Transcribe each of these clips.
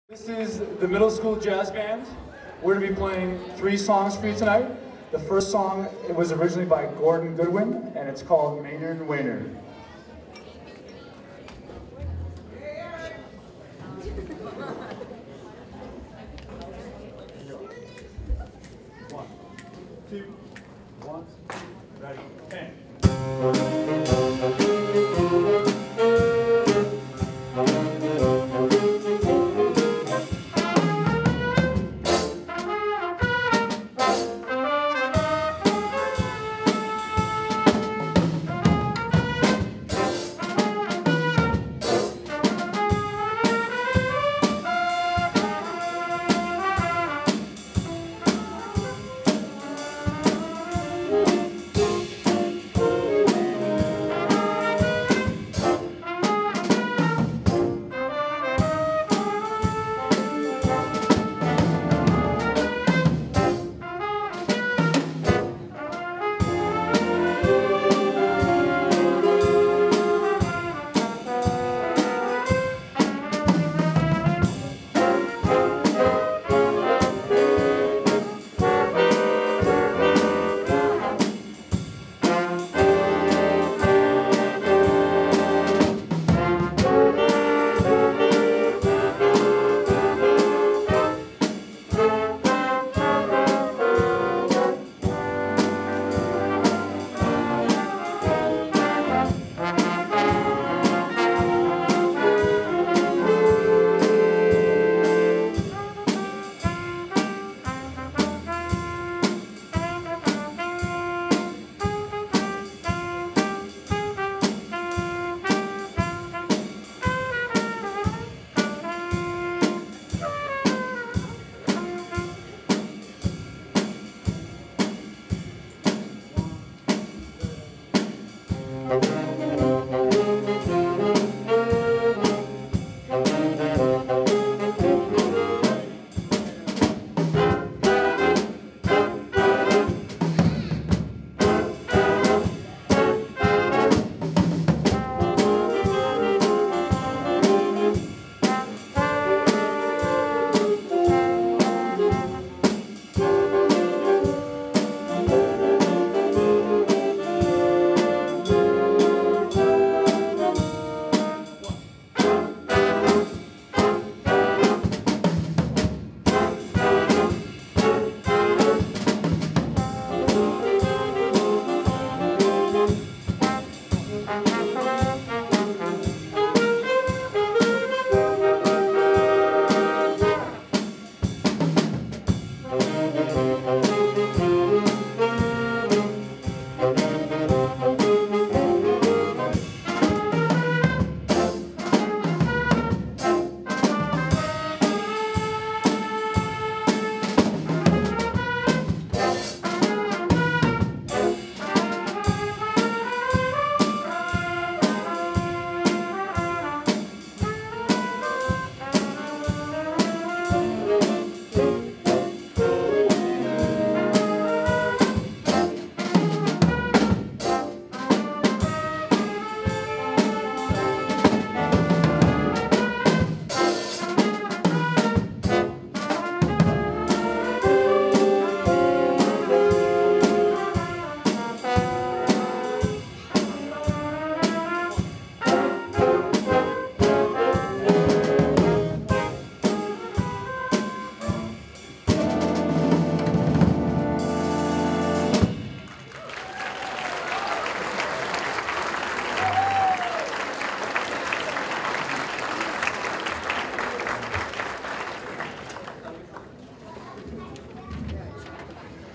This is the middle school jazz band. We're going to be playing 3 songs for you tonight. The first song it was originally by Gordon Goodwin, and it's called Maynard and Waynard. One, two, one, ready, and.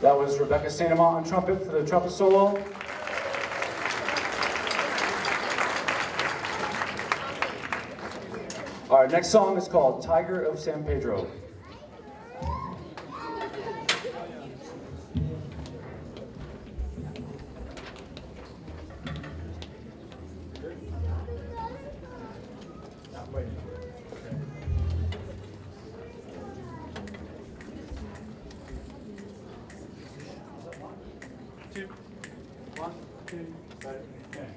That was Rebecca St. Amant on trumpet for the trumpet solo. Our next song is called Tiger of San Pedro. Two, one, two, ready, and.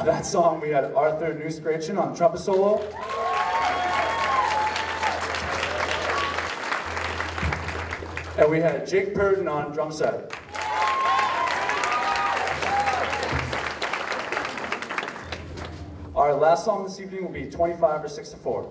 that song, we had Arthur Newsgretchen on trumpet solo. And we had Jake Purden on drum set. Our last song this evening will be 25 or 6 to 4.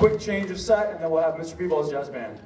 quick change of set, and then we'll have Mr. Peebles Jazz Band.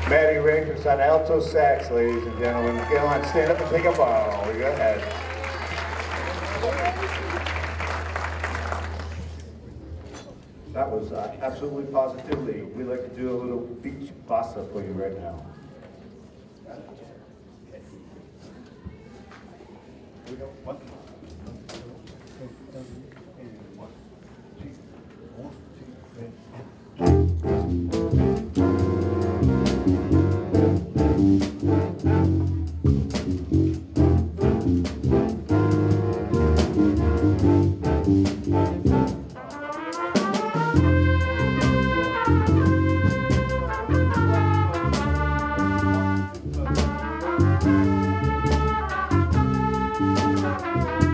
Maddie Rakers on alto sax, ladies and gentlemen. Go on, stand up and take a bow. Go ahead. That was absolutely positively. We'd like to do a little beach bossa for you right now. Here we go. One. Thank you.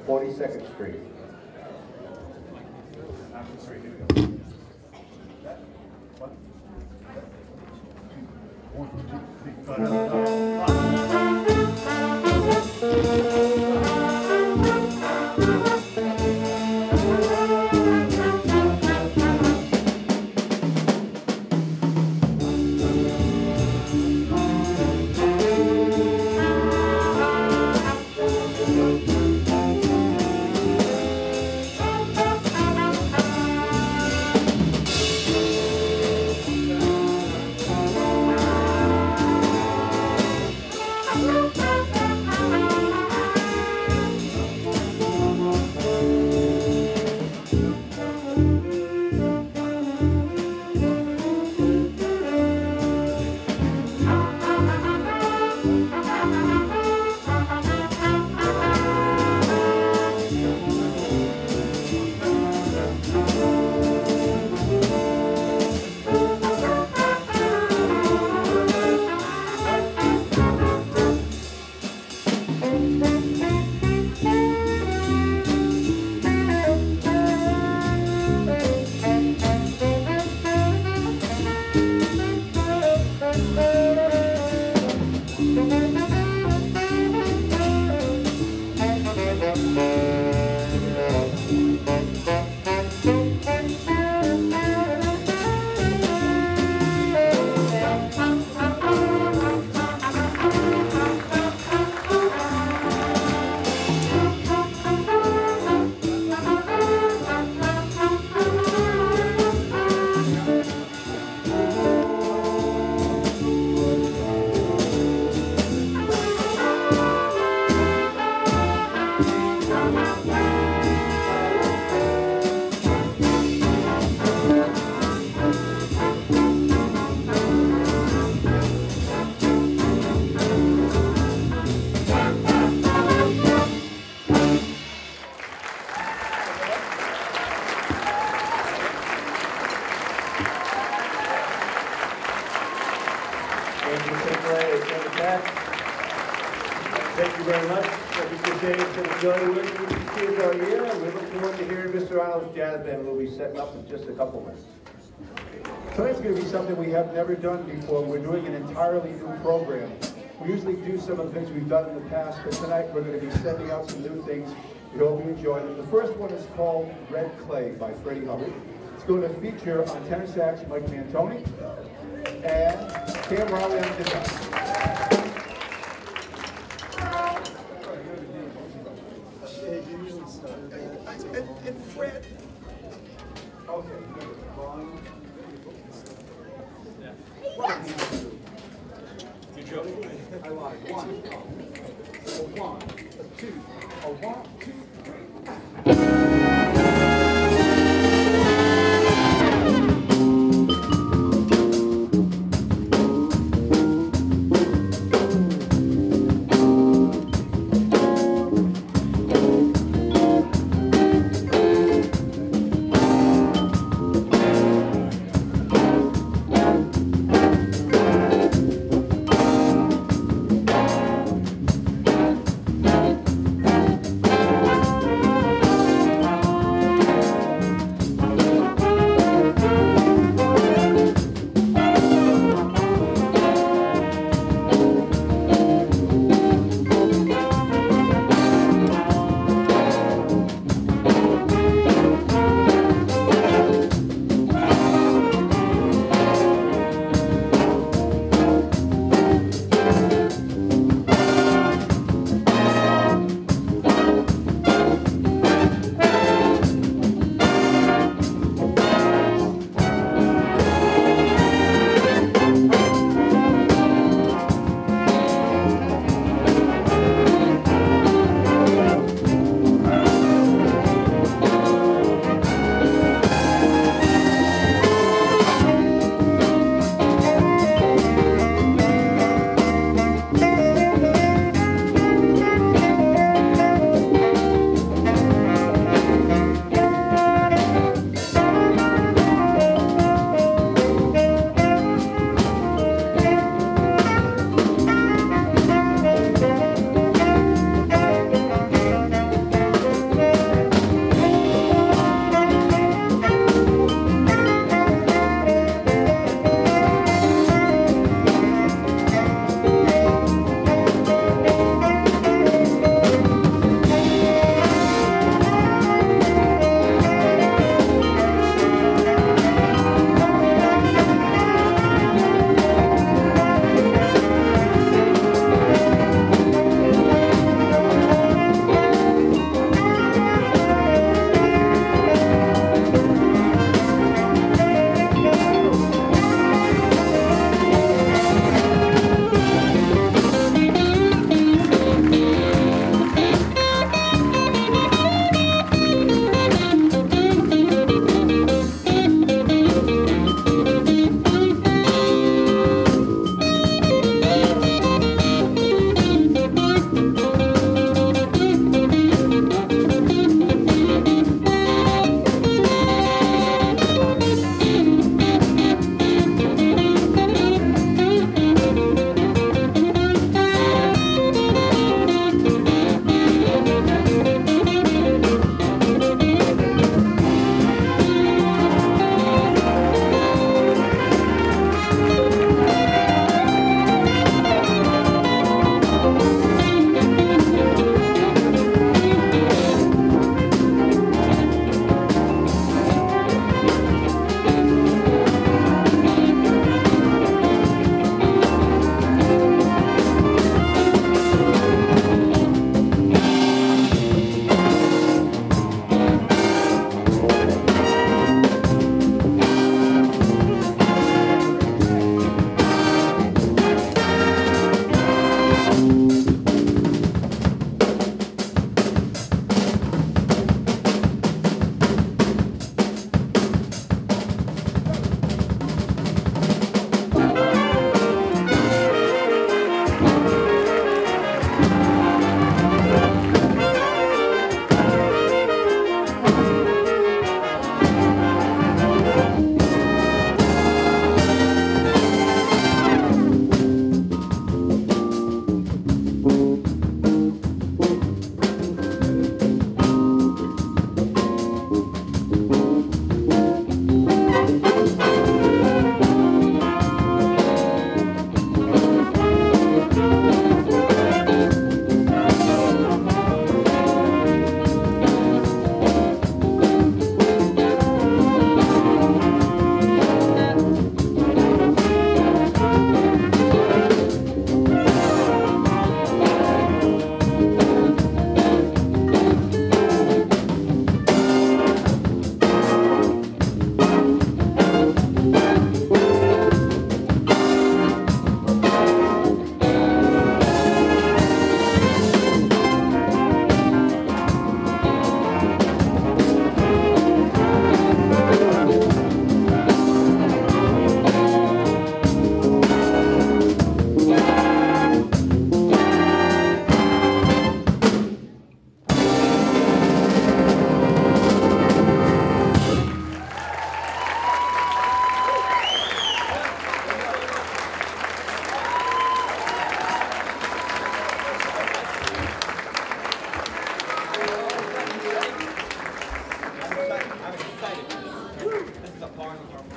42nd Street. Thank you very much. Mr. James and Johnny with me to see our year. We look forward to hearing Mr. Arnold's jazz band. We'll be setting up in just a couple minutes. Tonight's going to be something we have never done before. We're doing an entirely new program. We usually do some of the things we've done in the past, but tonight we're going to be sending out some new things. We hope you enjoy them. The first one is called Red Clay by Freddie Hubbard. It's going to feature on tenor sax Mike Mantoni and Cam Rowley on guitar. And Fred. Okay. You joking? I lied. One, two, one, two, three.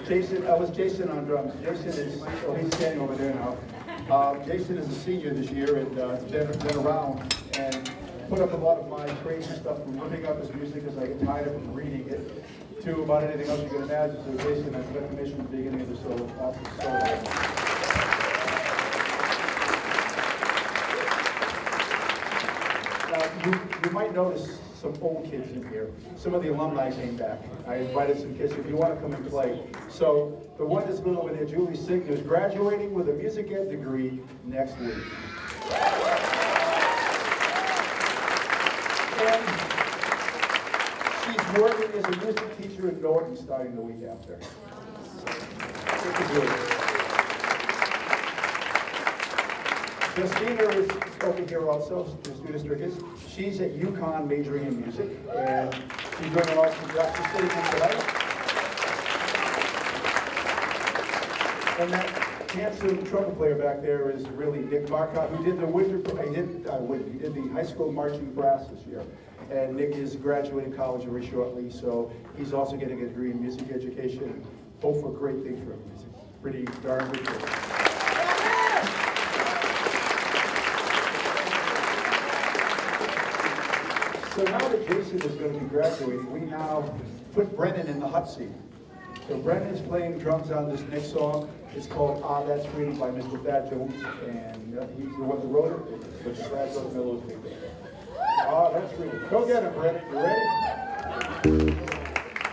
Jason, was Jason on drums. Jason is, oh, he's standing over there now. Jason is a senior this year and has been around and put up a lot of my crazy stuff from looking up his music as I get tired of reading it to about anything else you can imagine. So Jason, I've been commissioned at the beginning of the solo. You might notice some old kids in here. Some of the alumni came back. I invited some kids if you want to come and play. So the one that's been over there, Julie Signer, is graduating with a music ed degree next week. And she's working as a music teacher in Norton starting the week after. Christina is over here also, the student strickers. She's at UConn majoring in music, and she's doing an awesome job. She's sitting here tonight. And that handsome trumpet player back there is really Nick Marcotte, who did the he did the high school marching brass this year. And Nick is graduating college very shortly, so he's also getting a degree in music education. Hope for great things for him. He's a pretty darn good kid. So now that Jason is going to be graduating, we now put Brennan in the hot seat. So Brennan's playing drums on this next song. It's called Ah, That's Freedom by Mr. Thad Jones, and he's the one that wrote it, but Thad wrote the melodies. Ah, That's Freedom. Go get him, Brennan. You ready?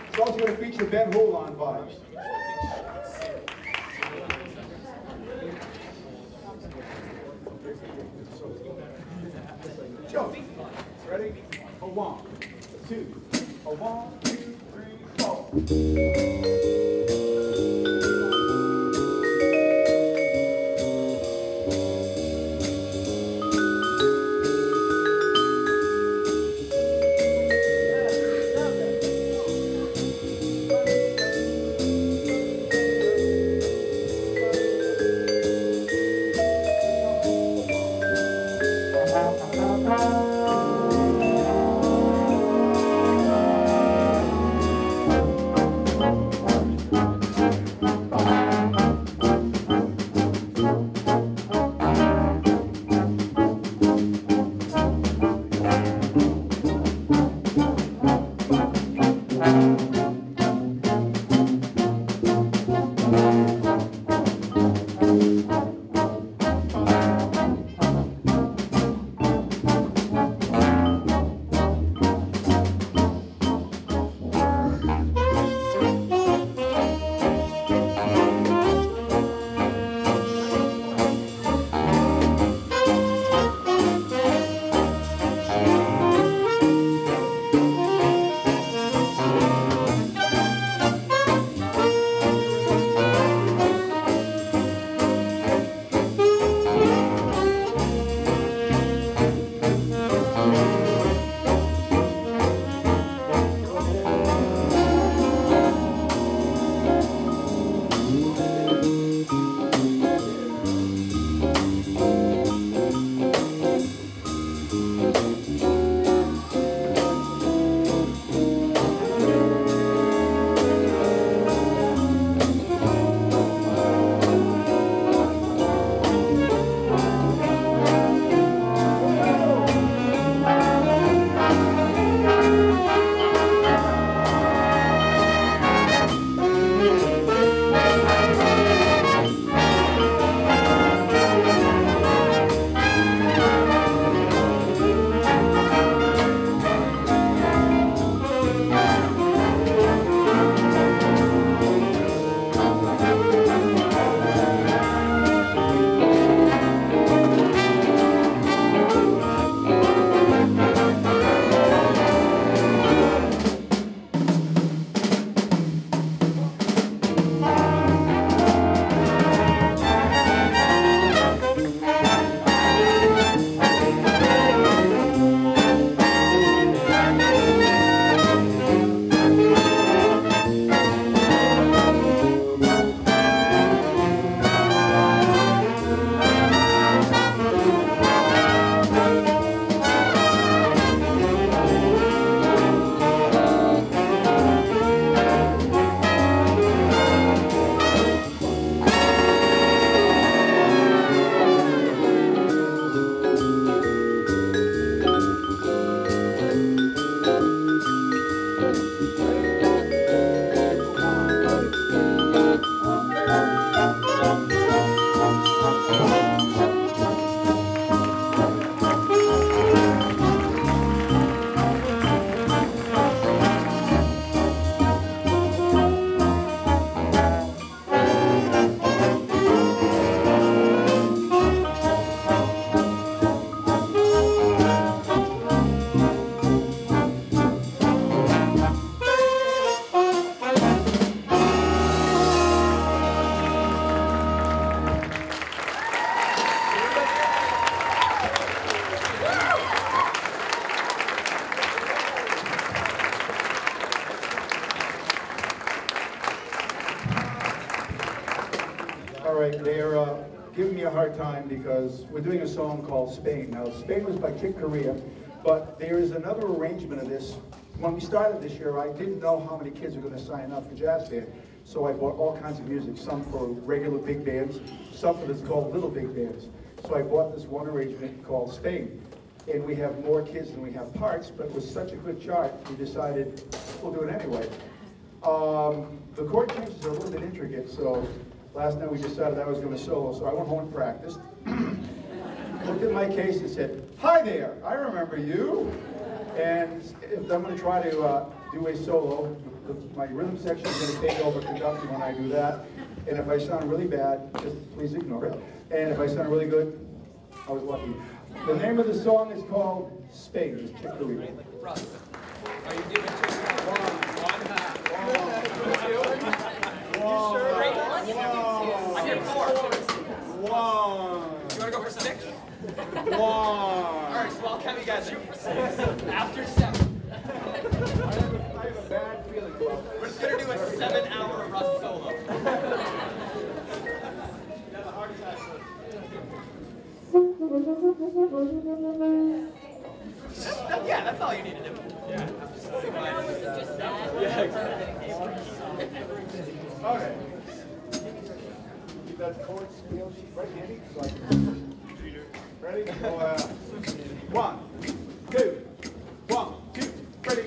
It's also going to feature Ben Hool on vibes. Joe, ready? A 1, 2, a 1, 2, 3, 4. All right, they're giving me a hard time because we're doing a song called Spain. Now, Spain was by Chick Corea, but there is another arrangement of this. When we started this year, I didn't know how many kids were going to sign up for jazz band, so I bought all kinds of music, some for regular big bands, some for this called little big bands. So I bought this one arrangement called Spain. And we have more kids than we have parts, but it was such a good chart, we decided we'll do it anyway. The chord changes are a little bit intricate, so last night we decided I was going to solo, so I went home and practiced. Looked at my case and said, "Hi there, I remember you." And if I'm going to try to do a solo, my rhythm section is going to take over conducting when I do that. And if I sound really bad, just please ignore it. And if I sound really good, I was lucky. The name of the song is called Spain. It's Chick Corea. Russ, are you giving one? You sure? I get 4. One. You want to go for 6? One. All right, so I'll count you guys shoot for 6. After 7. I have a bad feeling about this. We're just going to do a 7-hour Russ solo. Yeah, that's all you need to do. Yeah. Okay. Keep that chord scale sheet right handy. So I can... Ready? So, 1, 2, 1, 2, ready,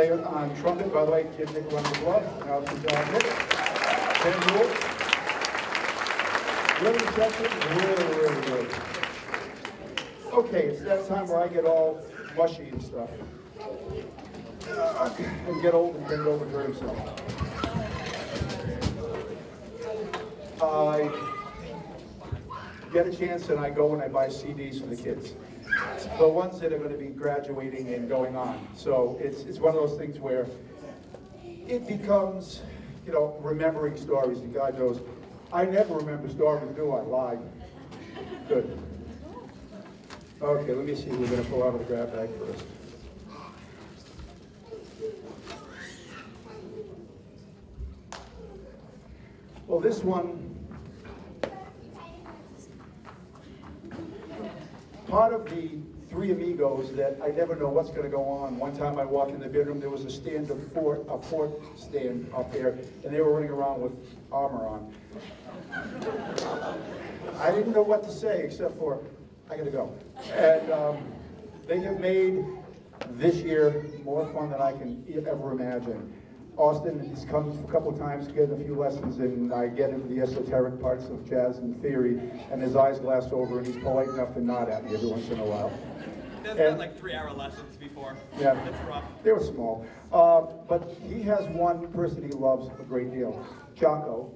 player on trumpet, by the way, give Nick a round of applause. Now, good job, Nick. Ben Wolf. Rhythm section, really good. Okay, it's that time where I get all mushy and stuff. And get old and bend over to himself. I get a chance and I go and I buy CDs for the kids. The ones that are going to be graduating and going on. So it's one of those things where it becomes, you know, remembering stories. And God knows, I never remember stories, do I? Lie. Good. Okay, let me see who we're going to pull out of the grab bag first. Well, this one, part of the Three Amigos that I never know what's going to go on. One time I walked in the bedroom, there was a fort stand up there, and they were running around with armor on. I didn't know what to say except for, I gotta go. And they have made this year more fun than I can ever imagine. Austin has come a couple of times to get a few lessons, and I get into the esoteric parts of jazz and theory, and his eyes glass over, and he's polite enough to nod at me every once in a while. There's been like 3-hour lessons before. Yeah, It's rough. they were small. But he has one person he loves a great deal, Jocko.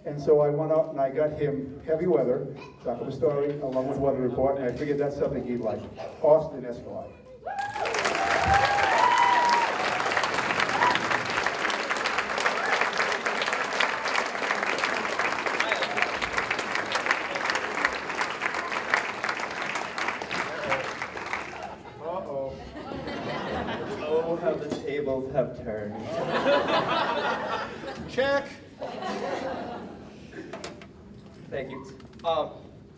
And so I went out and I got him Heavy Weather, Jocko Pastori, along with Weather Report, and I figured that's something he'd like. Austin Escalade. Oh, how the tables have turned. Check. Thank you.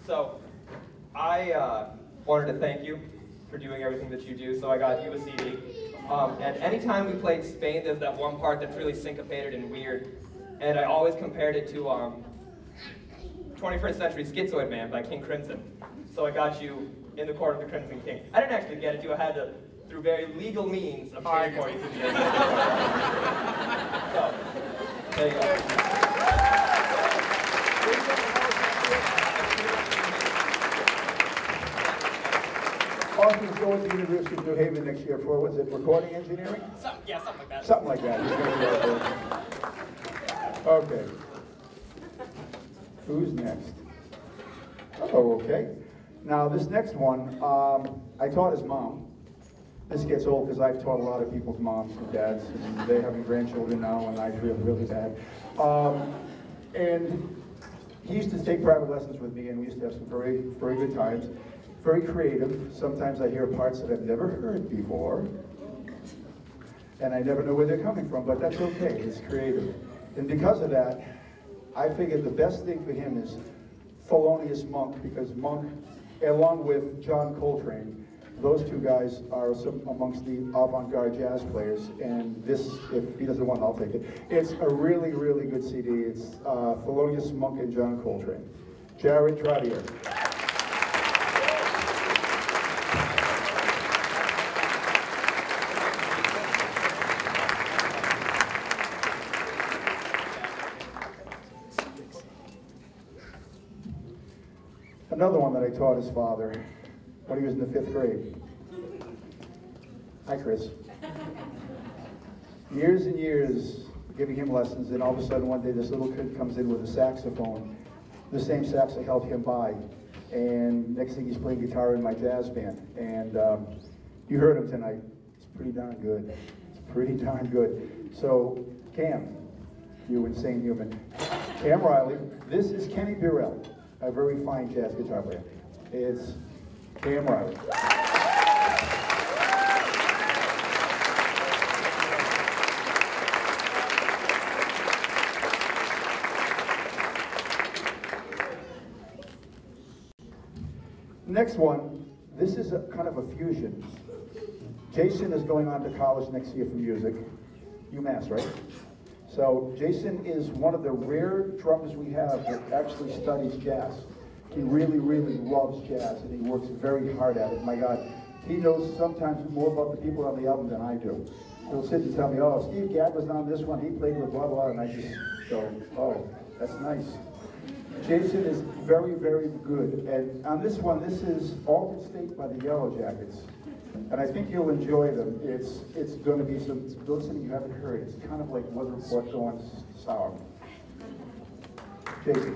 So I wanted to thank you for doing everything that you do. So I got you a CD. And anytime we played Spain, there's that one part that's really syncopated and weird. And I always compared it to 21st Century Schizoid Man by King Crimson. So I got you In the Court of the Crimson King. I didn't actually get it to you. I had to, through very legal means, obtain for you to the end. So, there you go. Austin's going to the University of New Haven next year for, was it recording engineering? Yeah, something like that. Something like that. He's gonna be out there. Okay. Who's next? Oh, okay. Now this next one, I taught his mom. This gets old because I've taught a lot of people's moms and dads, and they have grandchildren now, and I feel really bad. And he used to take private lessons with me, and we used to have some very, very good times. Very creative. Sometimes I hear parts that I've never heard before, and I never know where they're coming from, but that's okay. It's creative. And because of that, I figured the best thing for him is Thelonious Monk, because Monk, along with John Coltrane, those two guys are some amongst the avant-garde jazz players, and this, if he doesn't want it, I'll take it. It's a really, really good CD. It's Thelonious Monk and John Coltrane. Jared Trottier. Another one that I taught his father when he was in the 5th grade. Hi, Chris. Years and years giving him lessons, and all of a sudden one day this little kid comes in with a saxophone, the same sax I helped him buy, and next thing he's playing guitar in my jazz band. And you heard him tonight. It's pretty darn good. It's pretty darn good. So, Cam, you insane human. Cam Riley, this is Kenny Burrell, a very fine jazz guitar player. It's Cam Riley. Next one, this is a kind of a fusion. Jason is going on to college next year for music. UMass, right? So Jason is one of the rare drummers we have that actually studies jazz. He really, really loves jazz, and he works very hard at it. My God, he knows sometimes more about the people on the album than I do. they'll sit and tell me, oh, Steve Gadd was on this one, he played with blah, blah, and I just go, oh, that's nice. Jason is very, very good. And on this one, this is Altered State by the Yellow Jackets. And I think you'll enjoy them. It's going to be something you haven't heard. It's kind of like Weather Report going sour. Jason.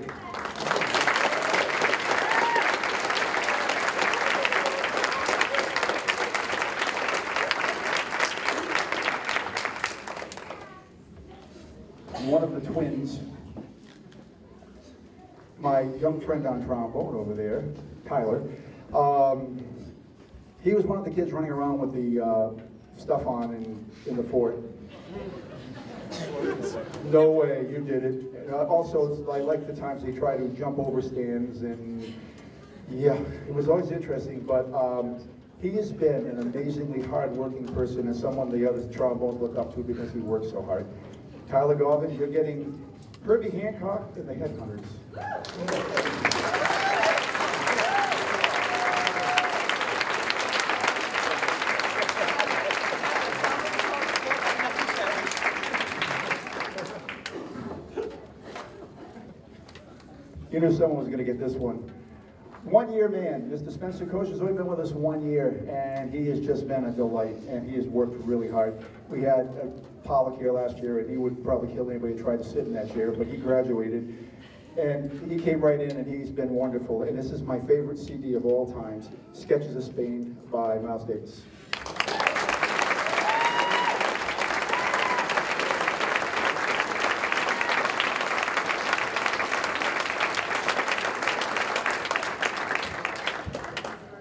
One of the twins, my young friend on trombone over there, Tyler, he was one of the kids running around with the stuff on in the fort. No way, you did it. Also, I like the times they try to jump over stands, and yeah, it was always interesting, but he has been an amazingly hard-working person and someone the other trombones look up to because he works so hard. Tyler Garvin, you're getting Herbie Hancock and the Headhunters. You knew someone was going to get this one. 1 year man, Mr. Spencer Coach has only been with us 1 year, and he has just been a delight, and he has worked really hard. We had Pollock here last year, and he would probably kill anybody who tried to sit in that chair, but he graduated, and he came right in, and he's been wonderful. And this is my favorite CD of all times, Sketches of Spain by Miles Davis.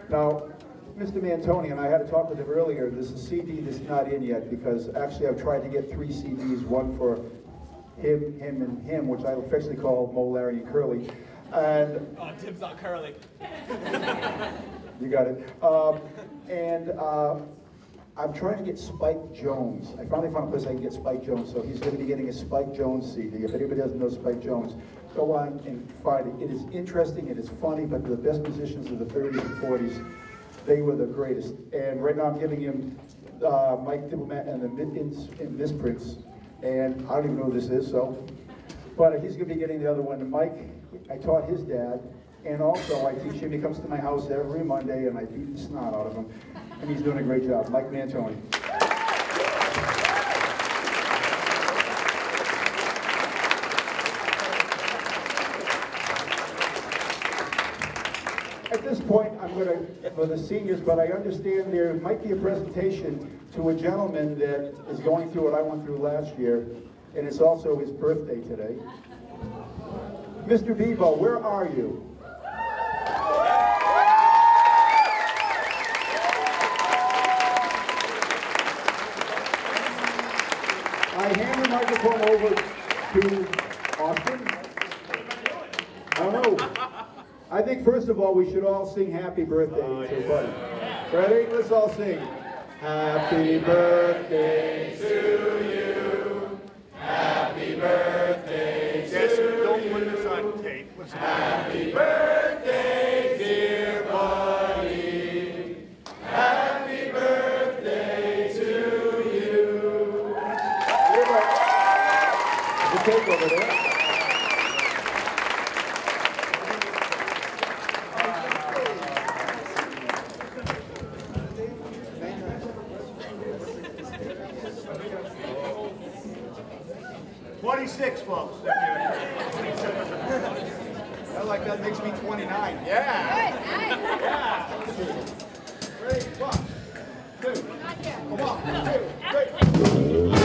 Now, Mr. Mantoni and I had to talk with him earlier. There's a CD that's not in yet because actually I've tried to get 3 CDs, one for him, and him, which I affectionately call Mo, Larry, and Curly. And dibs on Curly. You got it. I'm trying to get Spike Jones. I finally found a place I can get Spike Jones, so he's going to be getting a Spike Jones CD. If anybody doesn't know Spike Jones, go on and find it. It is interesting, it is funny, but the best musicians of the 30s and 40s, they were the greatest. And right now I'm giving him Mike Diplomat and the Misprints, and I don't even know who this is, so. But he's going to be getting the other one. Mike, I taught his dad, and also I teach him. He comes to my house every Monday, and I beat the snot out of him. And he's doing a great job. Mike Mantoni. At this point, I'm going to, for the seniors, but I understand there might be a presentation to a gentleman that is going through what I went through last year, and it's also his birthday today. Mr. Bebo, where are you? I hand the microphone over to Austin. I don't know. I think first of all we should all sing happy birthday to Buddy. Ready? Let's all sing. Happy birthday to you. Happy birthday to Yes, you. don't put this on tape. Listen. Happy birthday, dear Buddy. Happy birthday to you. The cake over there. Folks. I like that, makes me 29. Yeah. Yeah. 3, 1, 2. Come on. 2, 3.